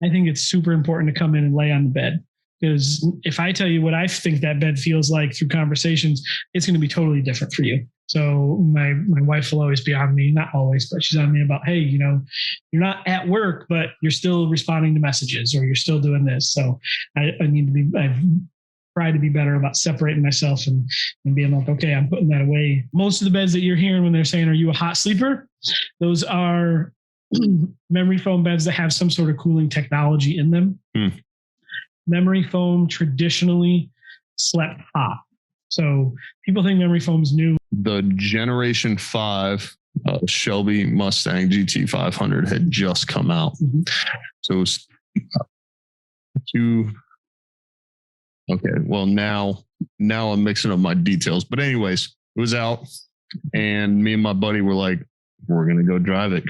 I think it's super important to come in and lay on the bed. Because if I tell you what I think that bed feels like through conversations, it's going to be totally different for you. So my wife will always be on me, not always, but she's on me about, hey, you're not at work, but you're still responding to messages or you're still doing this. So I've tried to be better about separating myself and being like, okay, I'm putting that away. Most of the beds that you're hearing when they're saying, are you a hot sleeper? Those are memory foam beds that have some sort of cooling technology in them. Memory foam traditionally slept hot. So people think memory foam's new. The Generation 5 Shelby Mustang GT 500 had just come out. Mm-hmm. So it was okay, well, now I'm mixing up my details. But anyways, it was out. And me and my buddy were like, we're going to go drive it.